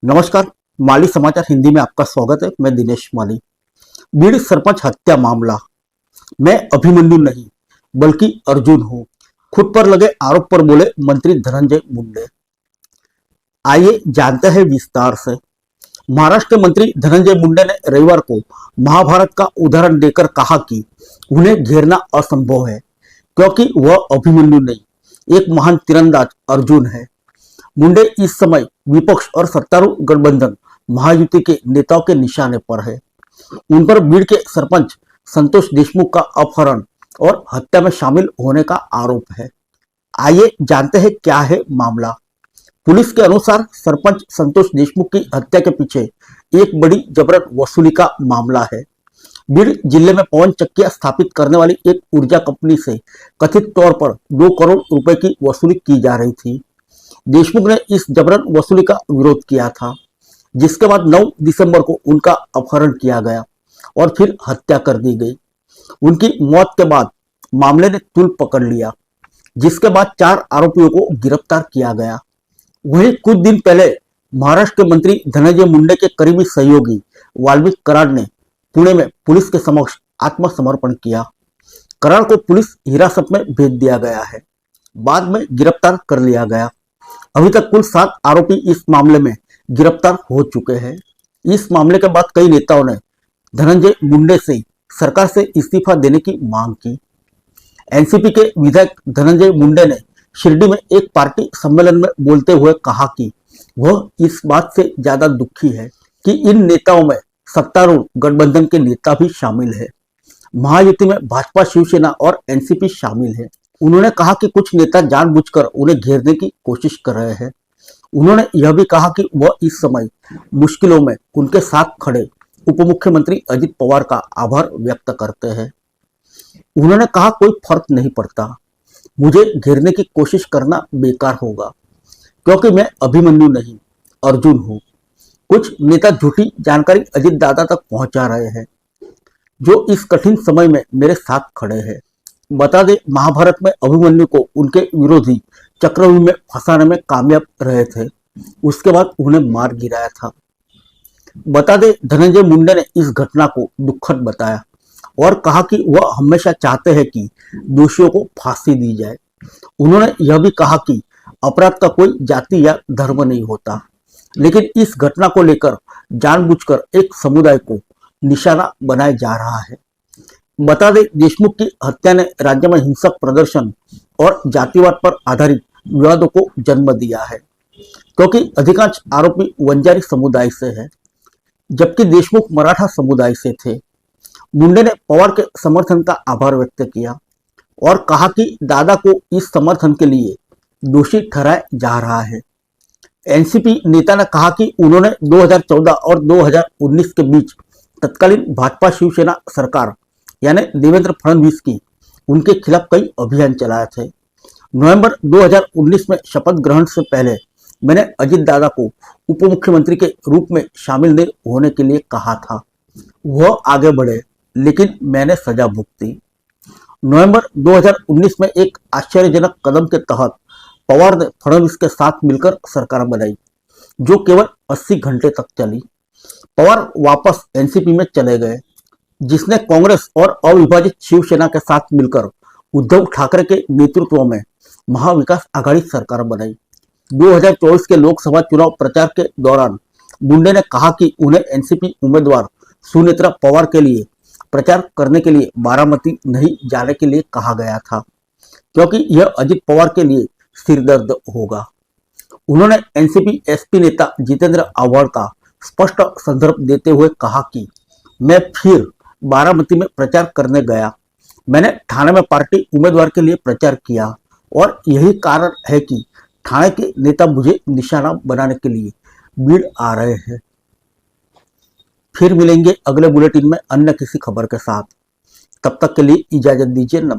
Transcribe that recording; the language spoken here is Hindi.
नमस्कार। माली समाचार हिंदी में आपका स्वागत है। मैं दिनेश माली। बीड़ सरपंच हत्या मामला। मैं अभिमन्यु नहीं बल्कि अर्जुन हूं, खुद पर लगे आरोप पर बोले मंत्री धनंजय मुंडे। आइए जानते हैं विस्तार से। महाराष्ट्र के मंत्री धनंजय मुंडे ने रविवार को महाभारत का उदाहरण देकर कहा कि उन्हें घेरना असंभव है क्योंकि वह अभिमन्यु नहीं, एक महान तीरंदाज अर्जुन है। मुंडे इस समय विपक्ष और सत्तारूढ़ गठबंधन महायुति के नेताओं के निशाने पर है। उन पर बीड़ के सरपंच संतोष देशमुख का अपहरण और हत्या में शामिल होने का आरोप है। आइए जानते हैं क्या है मामला। पुलिस के अनुसार सरपंच संतोष देशमुख की हत्या के पीछे एक बड़ी जबरन वसूली का मामला है। बीड़ जिले में पवन चक्कियां स्थापित करने वाली एक ऊर्जा कंपनी से कथित तौर पर 2 करोड़ रुपए की वसूली की जा रही थी। देशमुख ने इस जबरन वसूली का विरोध किया था, जिसके बाद 9 दिसंबर को उनका अपहरण किया गया और फिर हत्या कर दी गई। उनकी मौत के बाद मामले ने तूल पकड़ लिया, जिसके बाद 4 आरोपियों को गिरफ्तार किया गया। वहीं कुछ दिन पहले महाराष्ट्र के मंत्री धनंजय मुंडे के करीबी सहयोगी वाल्मीकि कराड ने पुणे में पुलिस के समक्ष आत्मसमर्पण किया। कराड को पुलिस हिरासत में भेज दिया गया है, बाद में गिरफ्तार कर लिया गया। अभी तक कुल 7 आरोपी इस मामले में गिरफ्तार हो चुके हैं। इस मामले के बाद कई नेताओं ने धनंजय मुंडे से सरकार से इस्तीफा देने की मांग की। एनसीपी के विधायक धनंजय मुंडे ने शिरडी में एक पार्टी सम्मेलन में बोलते हुए कहा कि वह इस बात से ज्यादा दुखी है कि इन नेताओं में सत्तारूढ़ गठबंधन के नेता भी शामिल है। महायुति में भाजपा, शिवसेना और एनसीपी शामिल है। उन्होंने कहा कि कुछ नेता जानबूझकर उन्हें घेरने की कोशिश कर रहे हैं। उन्होंने यह भी कहा कि वह इस समय मुश्किलों में उनके साथ खड़े उप मुख्यमंत्री अजित पवार का आभार व्यक्त करते हैं। उन्होंने कहा, कोई फर्क नहीं पड़ता, मुझे घेरने की कोशिश करना बेकार होगा क्योंकि मैं अभिमन्यु नहीं अर्जुन हूं। कुछ नेता झूठी जानकारी अजित दादा तक पहुंचा रहे हैं, जो इस कठिन समय में मेरे साथ खड़े हैं। बता दें, महाभारत में अभिमन्यु को उनके विरोधी चक्रव्यूह में फंसाने में कामयाब रहे थे। उसके बाद उन्हें मार गिराया था। बता दें, धनंजय मुंडे ने इस घटना को दुखद बताया और कहा कि वह हमेशा चाहते हैं कि दोषियों को फांसी दी जाए। उन्होंने यह भी कहा कि अपराध का कोई जाति या धर्म नहीं होता, लेकिन इस घटना को लेकर जानबूझकर एक समुदाय को निशाना बनाया जा रहा है। बता दें, देशमुख की हत्या ने राज्य में हिंसक प्रदर्शन और जातिवाद पर आधारित विवादों को जन्म दिया है, क्योंकि अधिकांश आरोपी वंजारी समुदाय से हैं, जबकि देशमुख मराठा समुदाय से थे। मुंडे ने पवार के समर्थन का आभार व्यक्त किया और कहा कि दादा को इस समर्थन के लिए दोषी ठहराया जा रहा है। एनसीपी नेता ने कहा कि उन्होंने 2014 और 2019 के बीच तत्कालीन भाजपा शिवसेना सरकार यानी देवेंद्र फडणवीस की उनके खिलाफ कई अभियान चलाए थे। नवंबर 2019 में शपथ ग्रहण से पहले मैंने अजित दादा को उप मुख्यमंत्री के रूप में शामिल नहीं होने के लिए कहा था। वह आगे बढ़े, लेकिन मैंने सजा भुगती। नवंबर 2019 में एक आश्चर्यजनक कदम के तहत पवार ने फडणवीस के साथ मिलकर सरकार बनाई, जो केवल 80 घंटे तक चली। पवार वापस एनसीपी में चले गए, जिसने कांग्रेस और अविभाजित शिवसेना के साथ मिलकर उद्धव ठाकरे के नेतृत्व में महाविकास आघाड़ी सरकार बनाई। 2024 के लोकसभा चुनाव प्रचार के दौरान मुंडे ने कहा कि उन्हें एनसीपी उम्मीदवार सुनेत्रा पवार के लिए प्रचार करने के लिए बारामती नहीं जाने के लिए कहा गया था, क्योंकि यह अजित पवार के लिए सिरदर्द होगा। उन्होंने एनसीपी एसपी नेता जितेंद्र आव्हाड का स्पष्ट संदर्भ देते हुए कहा कि मैं फिर बारामती में प्रचार करने गया। मैंने ठाणे में पार्टी उम्मीदवार के लिए प्रचार किया और यही कारण है कि ठाणे के नेता मुझे निशाना बनाने के लिए बीड़ आ रहे हैं। फिर मिलेंगे अगले बुलेटिन में अन्य किसी खबर के साथ। तब तक के लिए इजाजत दीजिए। नमस्कार।